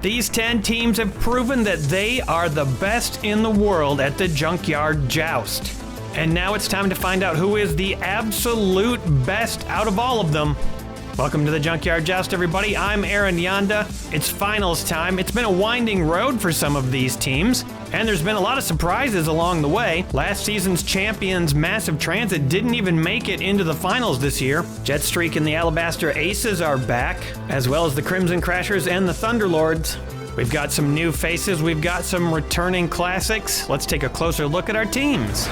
These 10 teams have proven that they are the best in the world at the Junkyard Joust. And now it's time to find out who is the absolute best out of all of them. Welcome to the Junkyard Joust, everybody. I'm Aaron Yonda. It's finals time. It's been a winding road for some of these teams, and there's been a lot of surprises along the way. Last season's champions, Massive Transit, didn't even make it into the finals this year. Jetstreak and the Alabaster Aces are back, as well as the Crimson Crashers and the Thunderlords. We've got some new faces. We've got some returning classics. Let's take a closer look at our teams.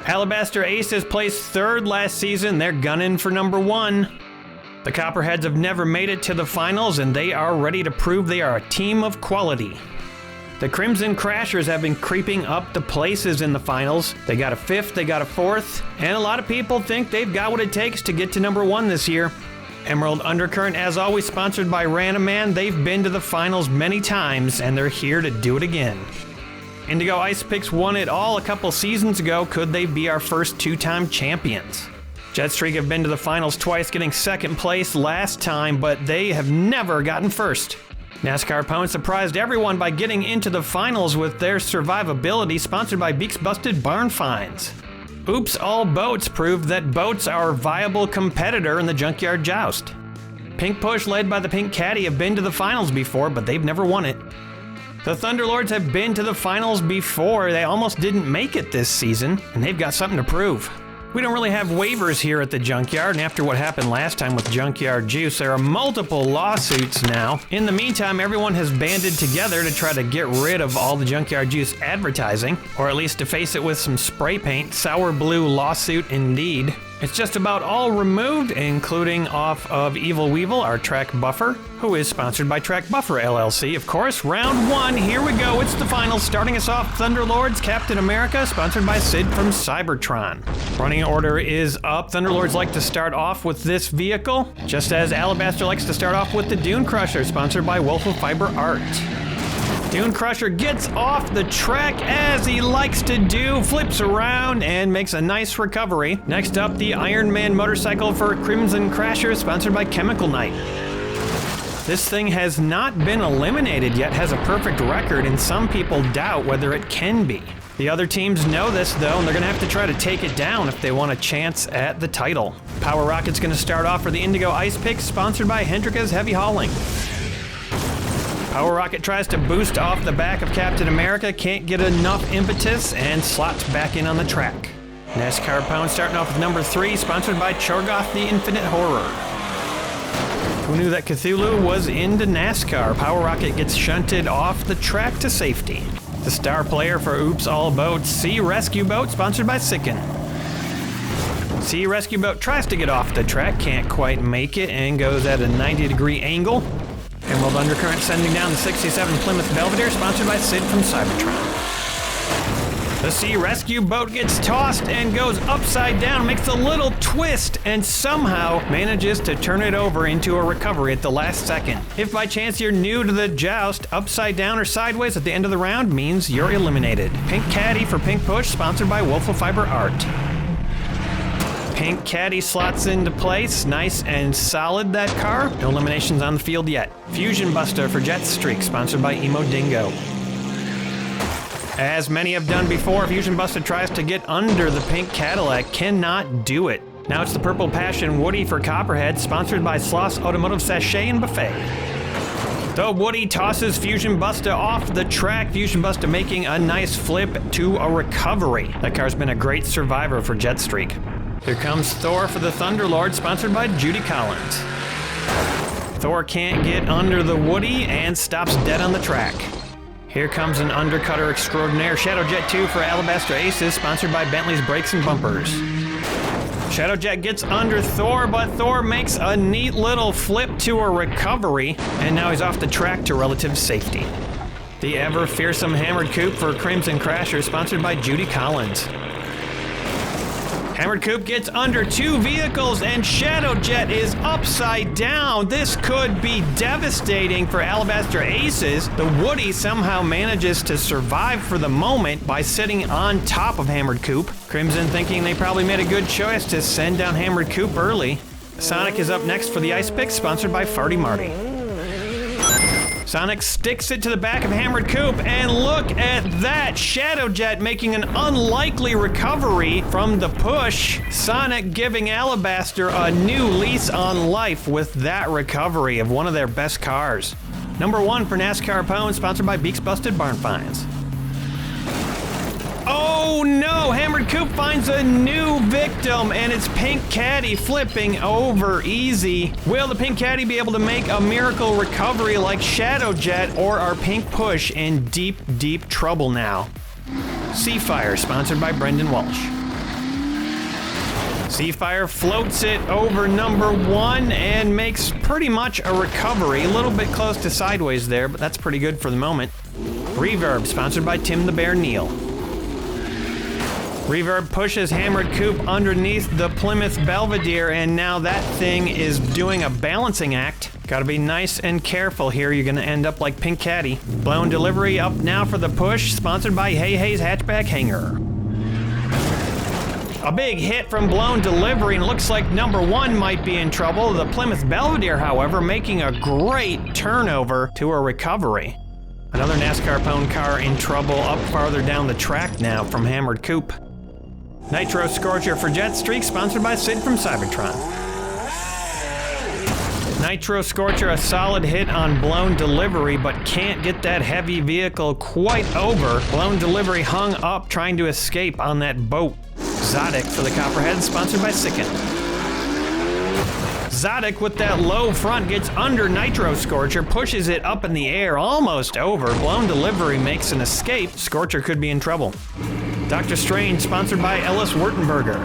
Alabaster Aces placed third last season. They're gunning for number 1. The Copperheads have never made it to the finals, and they are ready to prove they are a team of quality. The Crimson Crashers have been creeping up the places in the finals. They got a 5th, they got a 4th, and a lot of people think they've got what it takes to get to number 1 this year. Emerald Undercurrent, as always, sponsored by Random Man. They've been to the finals many times, and they're here to do it again. Indigo Ice Picks won it all a couple seasons ago. Could they be our first 2-time champions? Jetstreak have been to the finals twice, getting 2nd place last time, but they have never gotten first. NASCAR Pwn surprised everyone by getting into the finals with their survivability, sponsored by Beaks Busted Barn Finds. Oops All Boats proved that boats are a viable competitor in the Junkyard Joust. Pink Push, led by the Pink Caddy, have been to the finals before, but they've never won it. The Thunderlords have been to the finals before. They almost didn't make it this season, and they've got something to prove. We don't really have waivers here at the Junkyard, and after what happened last time with Junkyard Joust, there are multiple lawsuits now. In the meantime, everyone has banded together to try to get rid of all the Junkyard Joust advertising, or at least deface it with some spray paint. Sour blue lawsuit indeed. It's just about all removed, including off of Evil Weevil, our track buffer, who is sponsored by Track Buffer LLC, of course. Round 1, here we go, it's the finals. Starting us off, Thunderlords, Captain America, sponsored by Sid from Cybertron. Running order is up. Thunderlords like to start off with this vehicle, just as Alabaster likes to start off with the Dune Crusher, sponsored by Wolf of Fiber Art. Dune Crusher gets off the track as he likes to do, flips around and makes a nice recovery. Next up, the Iron Man motorcycle for Crimson Crasher, sponsored by Chemical Knight. This thing has not been eliminated yet, has a perfect record, and some people doubt whether it can be. The other teams know this though, and they're gonna have to try to take it down if they want a chance at the title. Power Rocket's gonna start off for the Indigo Ice Picks, sponsored by Hendrika's Heavy Hauling. Power Rocket tries to boost off the back of Captain America, can't get enough impetus, and slots back in on the track. NASCAR Pound starting off with number 3, sponsored by Chorgoth the Infinite Horror. Who knew that Cthulhu was into NASCAR? Power Rocket gets shunted off the track to safety. The star player for Oops All Boats, Sea Rescue Boat, sponsored by Sicken. Sea Rescue Boat tries to get off the track, can't quite make it, and goes at a 90-degree angle. Emerald Undercurrent sending down the 67 Plymouth Belvedere, sponsored by Sid from Cybertron. The Sea Rescue Boat gets tossed and goes upside down, makes a little twist, and somehow manages to turn it over into a recovery at the last second. If by chance you're new to the joust, upside down or sideways at the end of the round means you're eliminated. Pink Caddy for Pink Push, sponsored by Wolf of Fiber Art. Pink Caddy slots into place, nice and solid that car. No eliminations on the field yet. Fusion Buster for Jetstreak, sponsored by Emo Dingo. As many have done before, Fusion Buster tries to get under the pink Cadillac, cannot do it. Now it's the Purple Passion Woody for Copperhead, sponsored by Sloss Automotive Sachet and Buffet. Though Woody tosses Fusion Buster off the track, Fusion Buster making a nice flip to a recovery. That car's been a great survivor for Jetstreak. Here comes Thor for the Thunderlord, sponsored by Judy Collins. Thor can't get under the Woody and stops dead on the track. Here comes an undercutter extraordinaire, Shadowjet 2 for Alabaster Aces, sponsored by Bentley's Brakes and Bumpers. Shadowjet gets under Thor, but Thor makes a neat little flip to a recovery, and now he's off the track to relative safety. The ever fearsome Hammered Coupe for Crimson Crasher, sponsored by Judy Collins. Hammered Coupe gets under 2 vehicles, and Shadowjet is upside down. This could be devastating for Alabaster Aces. The Woody somehow manages to survive for the moment by sitting on top of Hammered Coupe. Crimson thinking they probably made a good choice to send down Hammered Coupe early. Sonic is up next for the Ice Pick, sponsored by Farty Marty. Sonic sticks it to the back of Hammered Coupe, and look at that! Shadow Jet making an unlikely recovery from the push. Sonic giving Alabaster a new lease on life with that recovery of one of their best cars. Number 1 for NASCAR Pwn, sponsored by Beaks Busted Barn Finds. Oh no! Hammered Coupe finds a new victim, and it's Pink Caddy flipping over easy. Will the Pink Caddy be able to make a miracle recovery like Shadow Jet, or are Pink Push in deep, deep trouble now? Seafire, sponsored by Brendan Walsh. Seafire floats it over number 1 and makes pretty much a recovery. A little bit close to sideways there, but that's pretty good for the moment. Reverb, sponsored by Tim the Bear Neal. Reverb pushes Hammered Coupe underneath the Plymouth Belvedere, and now that thing is doing a balancing act. Gotta be nice and careful here, you're gonna end up like Pink Caddy. Blown Delivery up now for the push, sponsored by Hey Hey's Hatchback Hanger. A big hit from Blown Delivery, and it looks like number 1 might be in trouble. The Plymouth Belvedere, however, making a great turnover to a recovery. Another NASCAR Pwn car in trouble up farther down the track now from Hammered Coupe. Nitro Scorcher for Jet Streak, sponsored by Sid from Cybertron. Nitro Scorcher, a solid hit on Blown Delivery, but can't get that heavy vehicle quite over. Blown Delivery hung up trying to escape on that boat. Zodic for the Copperhead, sponsored by Sicken. Zodic with that low front gets under Nitro Scorcher, pushes it up in the air, almost over. Blown Delivery makes an escape. Scorcher could be in trouble. Dr. Strange, sponsored by Ellis Wurtenberger.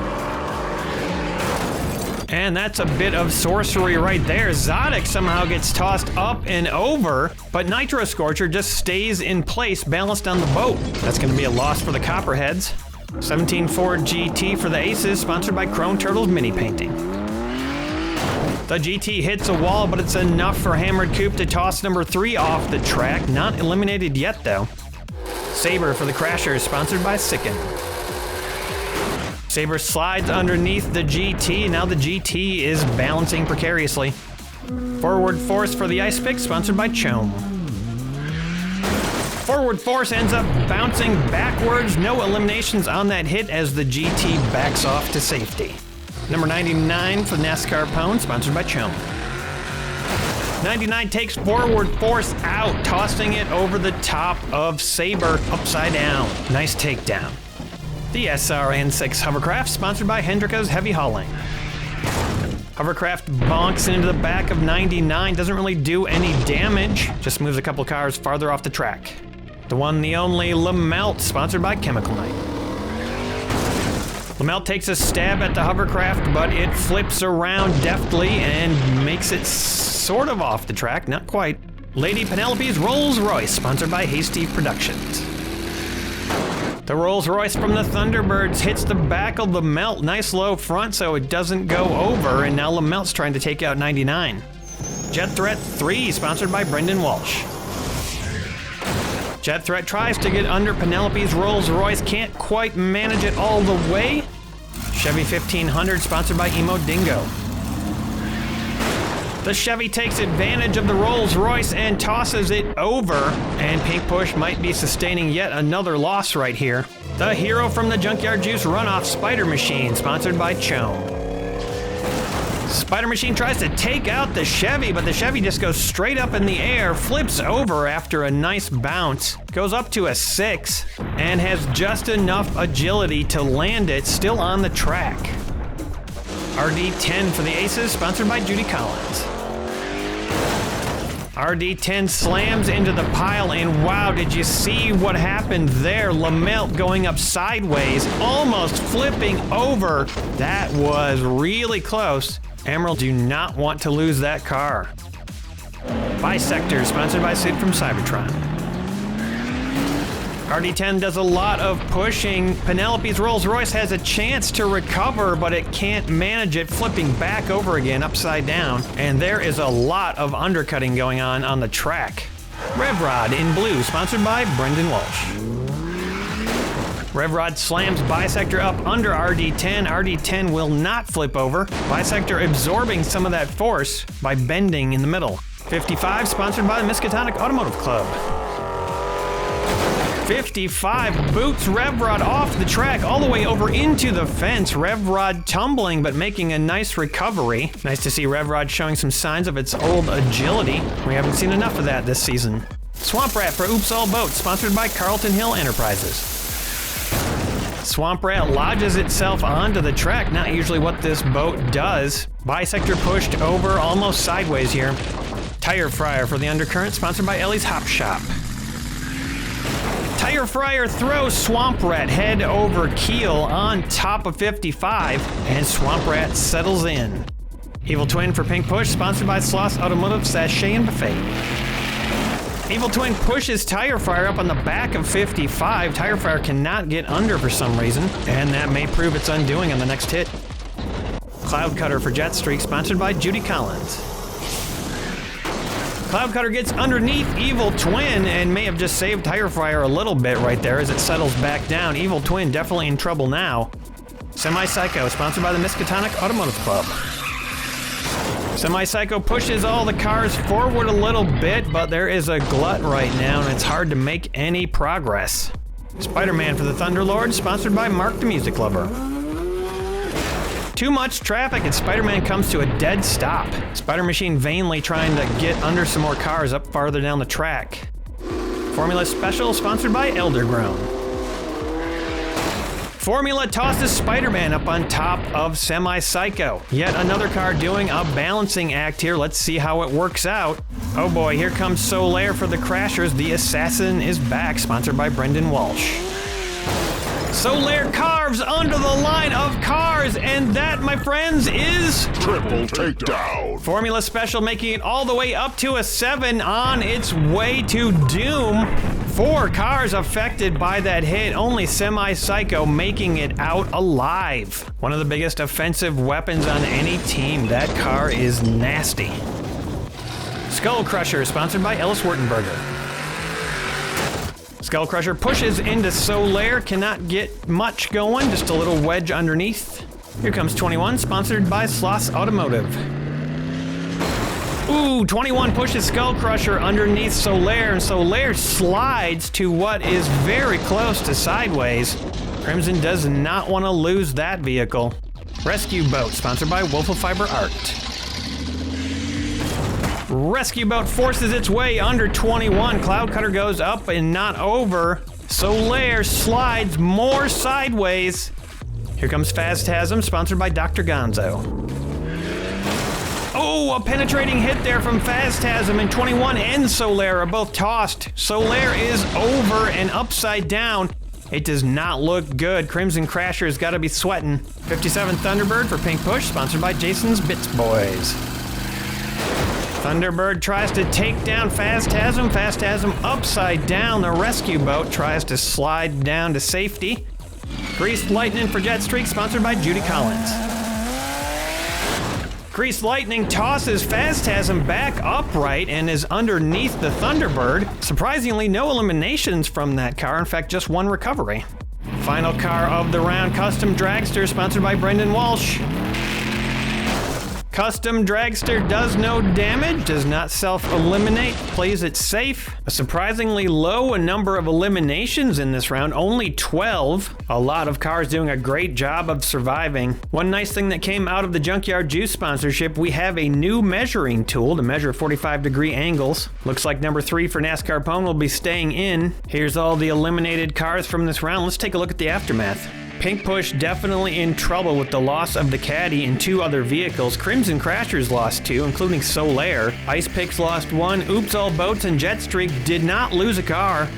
And that's a bit of sorcery right there. Zodic somehow gets tossed up and over, but Nitro Scorcher just stays in place, balanced on the boat. That's going to be a loss for the Copperheads. 17 Ford GT for the Aces, sponsored by Chrome Turtles Mini Painting. The GT hits a wall, but it's enough for Hammered Coupe to toss number 3 off the track. Not eliminated yet, though. Saber for the Crashers, sponsored by Sicken. Saber slides underneath the GT. Now the GT is balancing precariously. Forward Force for the Ice Pick, sponsored by Chome. Forward Force ends up bouncing backwards. No eliminations on that hit as the GT backs off to safety. Number 99 for NASCAR Pwn, sponsored by Chome. 99 takes Forward Force out, tossing it over the top of Saber upside down. Nice takedown. The SRN6 Hovercraft, sponsored by Hendrika's Heavy Hauling. Hovercraft bonks into the back of 99, doesn't really do any damage, just moves a couple cars farther off the track. The one, the only Lamelt, sponsored by Chemical Knight. Lamelt takes a stab at the hovercraft, but it flips around deftly and makes it sort of off the track, not quite. Lady Penelope's Rolls Royce, sponsored by Hasty Productions. The Rolls Royce from the Thunderbirds hits the back of Lamelt, nice low front so it doesn't go over, and now Lamelt's trying to take out 99. Jet Threat 3, sponsored by Brendan Walsh. Jet Threat tries to get under Penelope's Rolls Royce, can't quite manage it all the way. Chevy 1500, sponsored by Emo Dingo. The Chevy takes advantage of the Rolls Royce and tosses it over, and Pink Push might be sustaining yet another loss right here. The hero from the Junkyard Joust runoff, Spider Machine, sponsored by Chome. Spider Machine tries to take out the Chevy, but the Chevy just goes straight up in the air, flips over after a nice bounce, goes up to a 6, and has just enough agility to land it still on the track. RD10 for the Aces, sponsored by Judy Collins. RD10 slams into the pile, and wow, did you see what happened there? Lamelt going up sideways, almost flipping over. That was really close. Emerald do not want to lose that car. Bisector, sponsored by Sid from Cybertron. RD10 does a lot of pushing. Penelope's Rolls Royce has a chance to recover, but it can't manage it, flipping back over again upside down. And there is a lot of undercutting going on the track. Revrod in blue, sponsored by Brendan Walsh. Revrod slams Bisector up under RD10. RD10 will not flip over. Bisector absorbing some of that force by bending in the middle. 55, sponsored by the Miskatonic Automotive Club. 55 boots Rev Rod off the track all the way over into the fence. Rev Rod tumbling but making a nice recovery. Nice to see Rev Rod showing some signs of its old agility. We haven't seen enough of that this season. Swamp Rat for Oops All Boats, sponsored by Carlton Hill Enterprises. Swamp Rat lodges itself onto the track, not usually what this boat does. Bisector pushed over almost sideways here. Tire Fryer for the Undercurrent, sponsored by Ellie's Hop Shop. Tire Fryer throws Swamp Rat head over keel on top of 55, and Swamp Rat settles in. Evil Twin for Pink Push, sponsored by Sloss Automotive Sachet and Buffet. Evil Twin pushes Tire Fryer up on the back of 55. Tire Fryer cannot get under for some reason, and that may prove its undoing on the next hit. Cloud Cutter for Jet Streak, sponsored by Judy Collins. Cloud Cutter gets underneath Evil Twin and may have just saved Tire Fryer a little bit right there as it settles back down. Evil Twin definitely in trouble now. Semi-Psycho, sponsored by the Miskatonic Automotive Club. Semi-Psycho pushes all the cars forward a little bit, but there is a glut right now and it's hard to make any progress. Spider-Man for the Thunderlord, sponsored by Mark the Music Lover. Too much traffic and Spider-Man comes to a dead stop. Spider Machine vainly trying to get under some more cars up farther down the track. Formula Special, sponsored by Eldergrown. Formula tosses Spider-Man up on top of Semi-Psycho. Yet another car doing a balancing act here. Let's see how it works out. Oh boy, here comes Solaire for the Crashers. The Assassin is back, sponsored by Brendan Walsh. Solaire carves under the line of cars, and that, my friends, is triple takedown. Formula Special making it all the way up to a 7 on its way to doom. 4 cars affected by that hit, only Semi-Psycho making it out alive. One of the biggest offensive weapons on any team. That car is nasty. Skull Crusher, sponsored by Ellis Wurtenberger. Skull Crusher pushes into Solaire, cannot get much going, just a little wedge underneath. Here comes 21, sponsored by Sloss Automotive. Ooh, 21 pushes Skull Crusher underneath Solaire, and Solaire slides to what is very close to sideways. Crimson does not want to lose that vehicle. Rescue Boat, sponsored by Wolf of Fiber Art. Rescue Boat forces its way under 21. Cloud Cutter goes up and not over. Solaire slides more sideways. Here comes Phastasm, sponsored by Dr. Gonzo. Oh, a penetrating hit there from Phastasm, and 21 and Solaire are both tossed. Solaire is over and upside down. It does not look good. Crimson Crasher's got to be sweating. 57 Thunderbird for Pink Push, sponsored by Jason's Bits Boys. Thunderbird tries to take down Phastasm. Phastasm upside down. The Rescue Boat tries to slide down to safety. Greased Lightning for Jet Streak, sponsored by Judy Collins. Greased Lightning tosses Phastasm back upright and is underneath the Thunderbird. Surprisingly, no eliminations from that car. In fact, just one recovery. Final car of the round, Custom Dragster, sponsored by Brendan Walsh. Custom Dragster does no damage, does not self-eliminate, plays it safe. A surprisingly low number of eliminations in this round, only 12. A lot of cars doing a great job of surviving. One nice thing that came out of the Junkyard Joust sponsorship, we have a new measuring tool to measure 45-degree angles. Looks like number 3 for NASCAR Pone will be staying in. Here's all the eliminated cars from this round. Let's take a look at the aftermath. Pink Push definitely in trouble with the loss of the Caddy and 2 other vehicles. Crimson Crashers lost 2, including Solaire. Ice Picks lost 1. Oops All Boats and Jet Streak did not lose a car.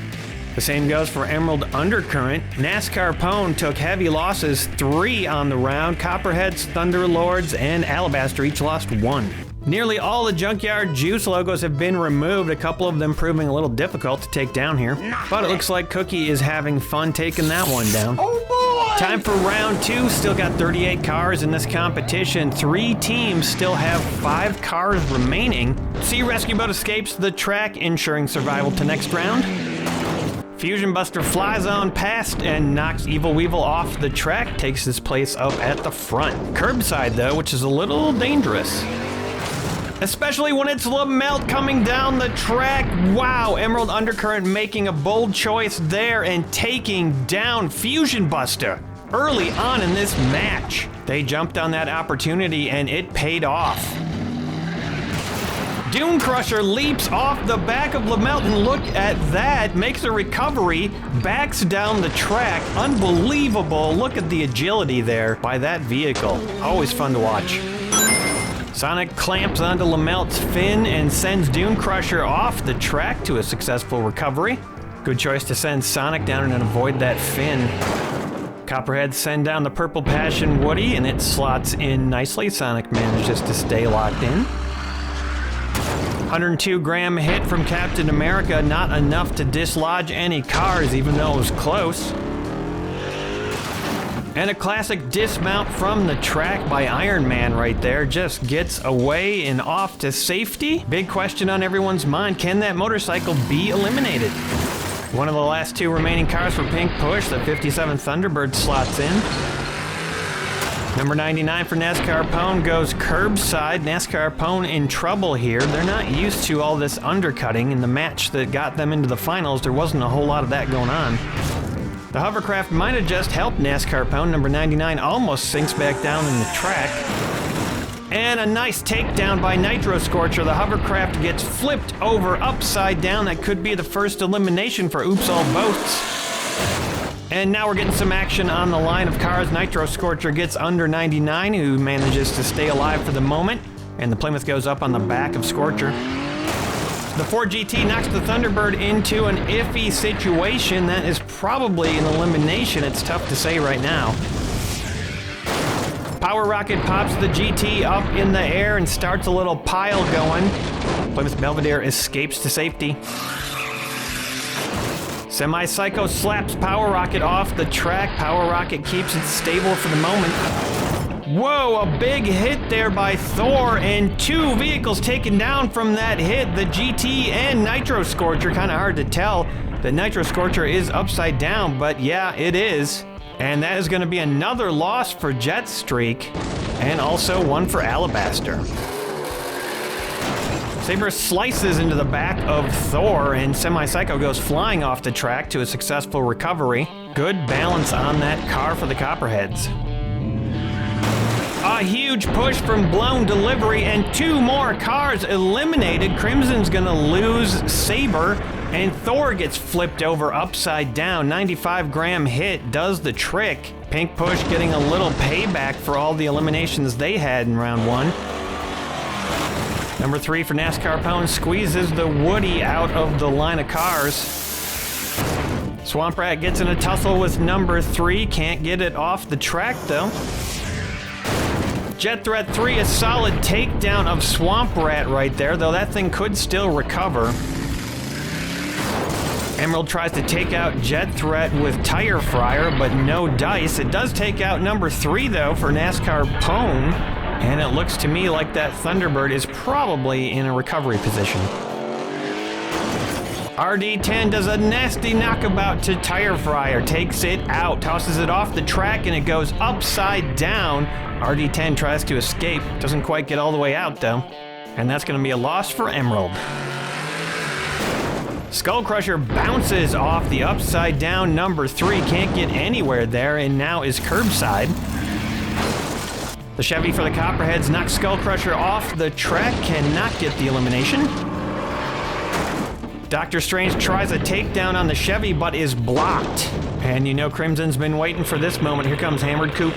The same goes for Emerald Undercurrent. NASCAR Pone took heavy losses, 3 on the round. Copperheads, Thunderlords, and Alabaster each lost 1. Nearly all the Junkyard Joust logos have been removed, a couple of them proving a little difficult to take down here. But it looks like Cookie is having fun taking that one down. Time for round 2. Still got 38 cars in this competition. 3 teams still have 5 cars remaining. Sea Rescue Boat escapes the track, ensuring survival to next round. Fusion Buster flies on past and knocks Evil Weevil off the track, takes his place up at the front. Curbside though, which is a little dangerous. especially when it's LaMelt coming down the track. Wow, Emerald Undercurrent making a bold choice there and taking down Fusion Buster early on in this match. They jumped on that opportunity and it paid off. Dune Crusher leaps off the back of LaMelt, and look at that, makes a recovery, backs down the track. Unbelievable. Look at the agility there by that vehicle. Always fun to watch. Sonic clamps onto LaMelt's fin and sends Dune Crusher off the track to a successful recovery. Good choice to send Sonic down and avoid that fin. Copperheads send down the Purple Passion Woody and it slots in nicely. Sonic manages to stay locked in. 102-gram hit from Captain America, not enough to dislodge any cars, even though it was close. And a classic dismount from the track by Iron Man right there, just gets away and off to safety. Big question on everyone's mind, can that motorcycle be eliminated? One of the last two remaining cars for Pink Push, the 57 Thunderbird slots in. Number 99 for NASCAR Pone goes curbside. NASCAR Pone in trouble here. They're not used to all this undercutting. In the match that got them into the finals, there wasn't a whole lot of that going on. The hovercraft might have just helped NASCAR Pone. Number 99 almost sinks back down in the track. And a nice takedown by Nitro Scorcher. The hovercraft gets flipped over upside down. That could be the first elimination for Oops All Boats. And now we're getting some action on the line of cars. Nitro Scorcher gets under 99, who manages to stay alive for the moment. And the Plymouth goes up on the back of Scorcher. The Ford GT knocks the Thunderbird into an iffy situation. That is probably an elimination. It's tough to say right now. Power Rocket pops the GT up in the air and starts a little pile going. Plymouth Belvedere escapes to safety. Semi-Psycho slaps Power Rocket off the track. Power Rocket keeps it stable for the moment. Whoa, a big hit there by Thor, and two vehicles taken down from that hit. The GT and Nitro Scorcher, kind of hard to tell. The Nitro Scorcher is upside down, but yeah, it is. And that is going to be another loss for Jetstreak, and also one for Alabaster. Saber slices into the back of Thor, and Semi-Psycho goes flying off the track to a successful recovery. Good balance on that car for the Copperheads. A huge push from Blown Delivery, and two more cars eliminated. Crimson's gonna lose Saber, and Thor gets flipped over upside down. 95-gram hit does the trick. Pink Push getting a little payback for all the eliminations they had in round one. Number 3 for NASCAR Pone squeezes the Woody out of the line of cars. Swamp Rat gets in a tussle with number 3, can't get it off the track though. Jet Threat 3, a solid takedown of Swamp Rat right there, though that thing could still recover. Emerald tries to take out Jet Threat with Tire Fryer, but no dice. It does take out number 3 though for NASCAR Pone. And it looks to me like that Thunderbird is probably in a recovery position. RD10 does a nasty knockabout to Tire Fryer, takes it out, tosses it off the track, and it goes upside down. RD10 tries to escape, doesn't quite get all the way out though. And that's going to be a loss for Emerald. Skull Crusher bounces off the upside down number 3, can't get anywhere there, and now is curbside. The Chevy for the Copperheads knocks Skull Crusher off the track, cannot get the elimination. Dr. Strange tries a takedown on the Chevy, but is blocked. And you know Crimson's been waiting for this moment. Here comes Hammered Coupe.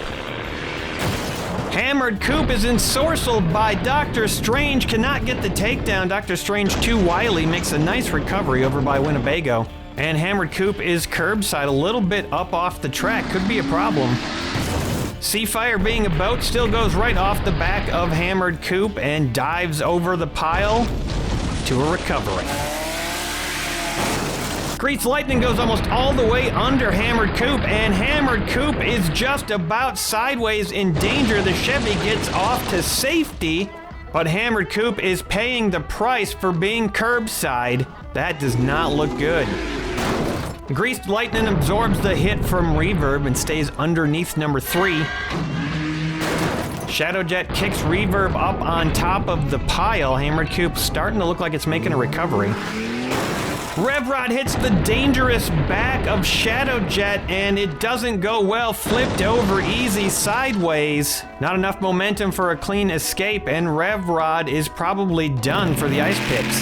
Hammered Coupe is ensorcelled by Dr. Strange, cannot get the takedown. Dr. Strange too wily, makes a nice recovery over by Winnebago. And Hammered Coupe is curbside, a little bit up off the track, could be a problem. Seafire, being a boat, still goes right off the back of Hammered Coupe and dives over the pile to a recovery. Grease Lightning goes almost all the way under Hammered Coupe, and Hammered Coupe is just about sideways in danger. The Chevy gets off to safety, but Hammered Coupe is paying the price for being curbside. That does not look good. Greased Lightning absorbs the hit from Reverb and stays underneath number 3. Shadowjet kicks Reverb up on top of the pile. Hammered Coupe starting to look like it's making a recovery. Revrod hits the dangerous back of Shadowjet, and it doesn't go well. Flipped over easy sideways. Not enough momentum for a clean escape, and Revrod is probably done for the ice picks.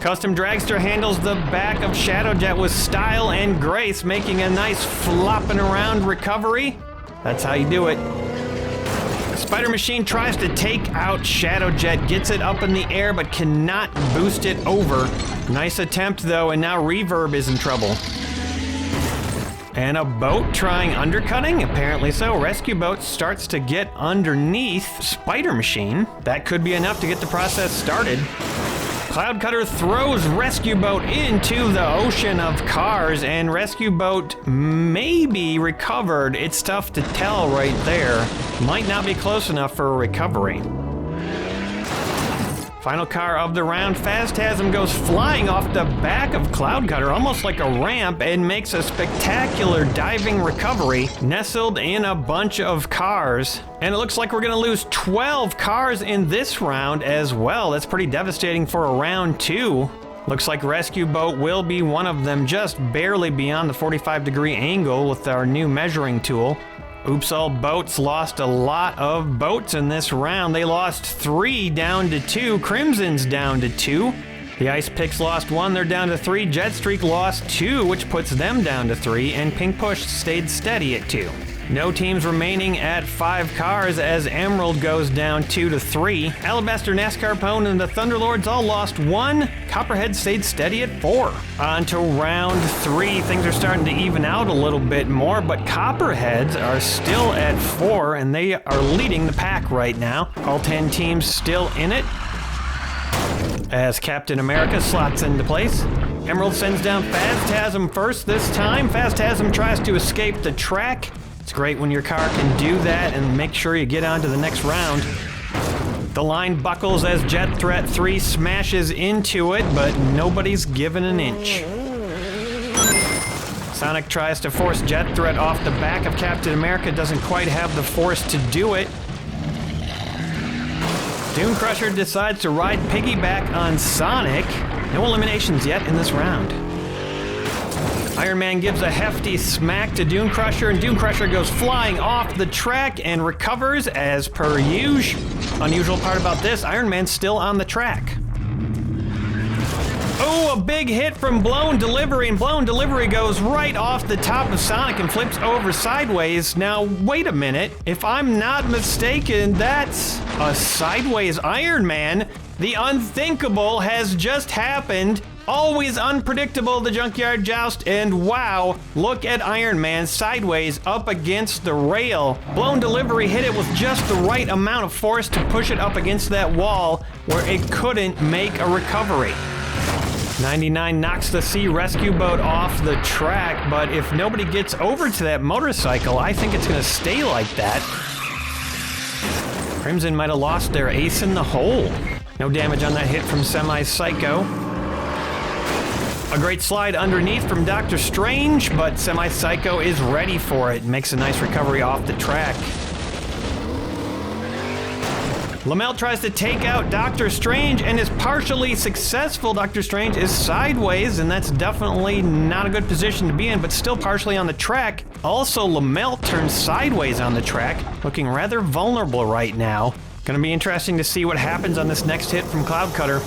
Custom Dragster handles the back of Shadowjet with style and grace, making a nice flopping around recovery. That's how you do it. Spider Machine tries to take out Shadowjet, gets it up in the air, but cannot boost it over. Nice attempt, though, and now Reverb is in trouble. And a boat trying undercutting? Apparently so. Rescue Boat starts to get underneath Spider Machine. That could be enough to get the process started. Cloud Cutter throws Rescue Boat into the ocean of cars, and Rescue Boat may be recovered. It's tough to tell right there. Might not be close enough for a recovery. Final car of the round, Phantasm goes flying off the back of Cloud Cutter, almost like a ramp, and makes a spectacular diving recovery, nestled in a bunch of cars. And it looks like we're gonna lose 12 cars in this round as well. That's pretty devastating for a round 2. Looks like Rescue Boat will be one of them, just barely beyond the 45-degree angle with our new measuring tool. Oops All Boats lost a lot of boats in this round. They lost 3 down to 2. Crimson's down to 2. The Ice Picks lost 1, they're down to 3. Jetstreak lost 2, which puts them down to 3. And Pink Push stayed steady at 2. No teams remaining at 5 cars as Emerald goes down 2 to 3. Alabaster, NASCAR Pone, and the Thunderlords all lost 1. Copperhead stayed steady at 4. On to round 3. Things are starting to even out a little bit more, but Copperheads are still at 4, and they are leading the pack right now. All 10 teams still in it, as Captain America slots into place. Emerald sends down Phantasm first this time. Phantasm tries to escape the track. It's great when your car can do that and make sure you get on to the next round. The line buckles as Jet Threat 3 smashes into it, but nobody's given an inch. Sonic tries to force Jet Threat off the back of Captain America, doesn't quite have the force to do it. Dune Crusher decides to ride piggyback on Sonic. No eliminations yet in this round. Iron Man gives a hefty smack to Dune Crusher, and Dune Crusher goes flying off the track and recovers as per usual. Unusual part about this, Iron Man's still on the track. Oh, a big hit from Blown Delivery, and Blown Delivery goes right off the top of Sonic and flips over sideways. Now, wait a minute. If I'm not mistaken, that's a sideways Iron Man. The unthinkable has just happened. Always unpredictable, the Junkyard Joust, and wow, look at Iron Man sideways up against the rail. Blown Delivery hit it with just the right amount of force to push it up against that wall where it couldn't make a recovery. 99 knocks the Sea Rescue Boat off the track, but if nobody gets over to that motorcycle, I think it's gonna stay like that. Crimson might have lost their ace in the hole. No damage on that hit from Semi-Psycho. A great slide underneath from Dr. Strange, but Semi-Psycho is ready for it. Makes a nice recovery off the track. Lamelt tries to take out Dr. Strange and is partially successful. Dr. Strange is sideways, and that's definitely not a good position to be in, but still partially on the track. Also, Lamelt turns sideways on the track, looking rather vulnerable right now. Gonna be interesting to see what happens on this next hit from Cloud Cutter.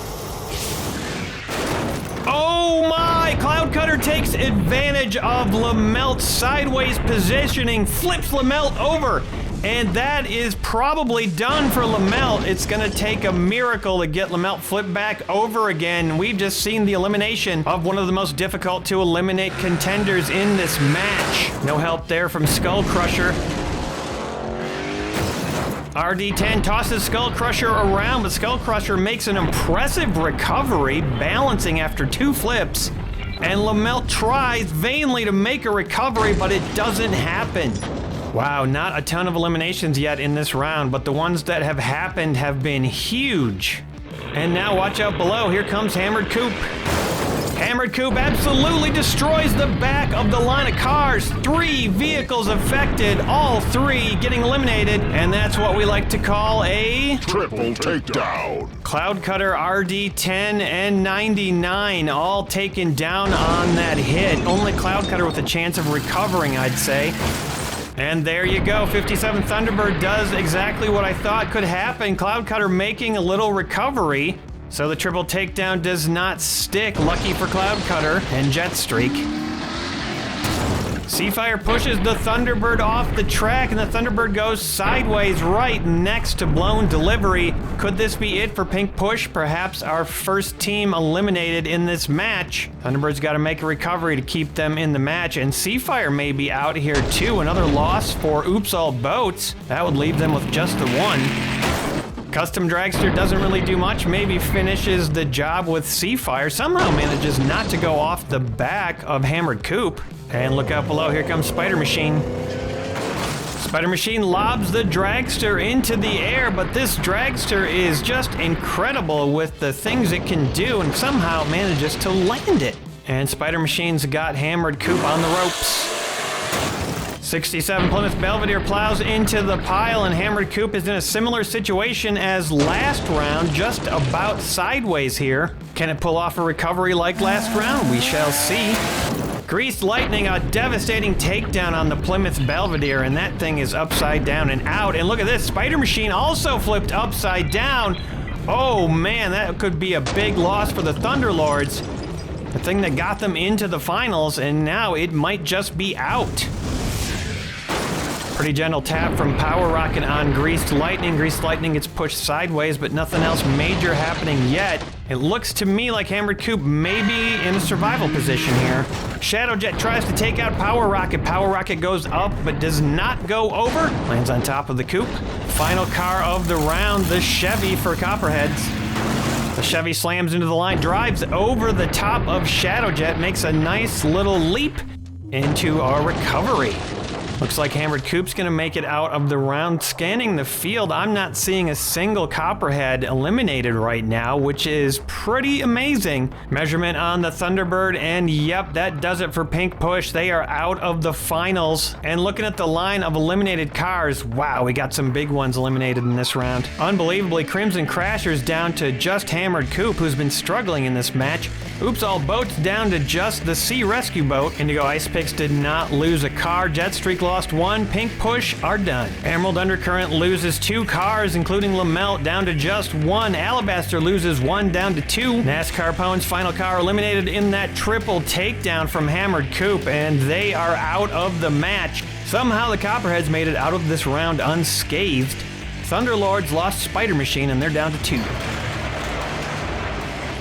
Oh my! Cloud Cutter takes advantage of Lamelt's sideways positioning, flips Lamelt over, and that is probably done for Lamelt. It's gonna take a miracle to get Lamelt flipped back over again. We've just seen the elimination of one of the most difficult to eliminate contenders in this match. No help there from Skull Crusher. RD10 tosses Skull Crusher around, but Skull Crusher makes an impressive recovery, balancing after 2 flips. And Lamelt tries vainly to make a recovery, but it doesn't happen. Wow, not a ton of eliminations yet in this round, but the ones that have happened have been huge. And now watch out below, here comes Hammered Coupe. Hammered Coupe absolutely destroys the back of the line of cars. 3 vehicles affected, all 3 getting eliminated, and that's what we like to call a triple takedown. Cloud Cutter, RD10, and 99 all taken down on that hit. Only Cloud Cutter with a chance of recovering, I'd say. And there you go, 57 Thunderbird does exactly what I thought could happen. Cloud Cutter making a little recovery. So the triple takedown does not stick. Lucky for Cloud Cutter and Jetstreak. Seafire pushes the Thunderbird off the track, and the Thunderbird goes sideways right next to Blown Delivery. Could this be it for Pink Push? Perhaps our first team eliminated in this match. Thunderbird's got to make a recovery to keep them in the match, and Seafire may be out here too. Another loss for Oops All Boats. That would leave them with just the one. Custom Dragster doesn't really do much, maybe finishes the job with Seafire. Somehow manages not to go off the back of Hammered Coupe. And look out below, here comes Spider Machine. Spider Machine lobs the Dragster into the air, but this Dragster is just incredible with the things it can do and somehow manages to land it. And Spider Machine's got Hammered Coupe on the ropes. 67 Plymouth Belvedere plows into the pile, and Hammered Coupe is in a similar situation as last round, just about sideways here. Can it pull off a recovery like last round? We shall see. Greased Lightning, a devastating takedown on the Plymouth Belvedere, and that thing is upside down and out. And look at this, Spider Machine also flipped upside down. Oh man, that could be a big loss for the Thunderlords. The thing that got them into the finals, and now it might just be out. Pretty gentle tap from Power Rocket on Greased Lightning. Greased Lightning gets pushed sideways, but nothing else major happening yet. It looks to me like Hammered Coupe may be in a survival position here. Shadow Jet tries to take out Power Rocket. Power Rocket goes up, but does not go over. Lands on top of the Coupe. Final car of the round, the Chevy for Copperheads. The Chevy slams into the line, drives over the top of Shadow Jet, makes a nice little leap into our recovery. Looks like Hammered Coupe's gonna make it out of the round. Scanning the field, I'm not seeing a single Copperhead eliminated right now, which is pretty amazing. Measurement on the Thunderbird, and yep, that does it for Pink Push. They are out of the finals. And looking at the line of eliminated cars, wow, we got some big ones eliminated in this round. Unbelievably, Crimson Crasher's down to just Hammered Coupe, who's been struggling in this match. Oops All Boats down to just the Sea Rescue Boat. Indigo Ice Picks did not lose a car. Jetstreak lost 1. Pink Push are done. Emerald Undercurrent loses 2 cars, including Lamelt, down to just 1. Alabaster loses 1, down to 2. NASCAR Pone's final car eliminated in that triple takedown from Hammered Coupe, and they are out of the match. Somehow the Copperheads made it out of this round unscathed. Thunderlords lost Spider Machine, and they're down to 2.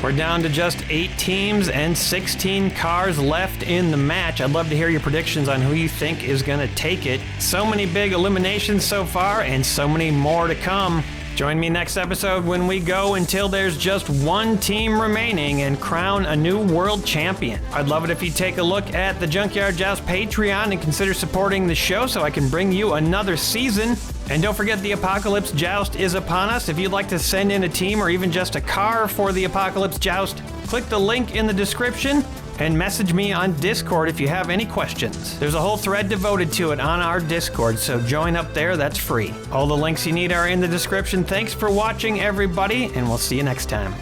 We're down to just 8 teams and 16 cars left in the match. I'd love to hear your predictions on who you think is going to take it. So many big eliminations so far, and so many more to come. Join me next episode when we go until there's just 1 team remaining and crown a new world champion. I'd love it if you take a look at the Junkyard Joust Patreon and consider supporting the show so I can bring you another season. And don't forget, the Apocalypse Joust is upon us. If you'd like to send in a team or even just a car for the Apocalypse Joust, click the link in the description and message me on Discord if you have any questions. There's a whole thread devoted to it on our Discord, so join up there, that's free. All the links you need are in the description. Thanks for watching, everybody, and we'll see you next time.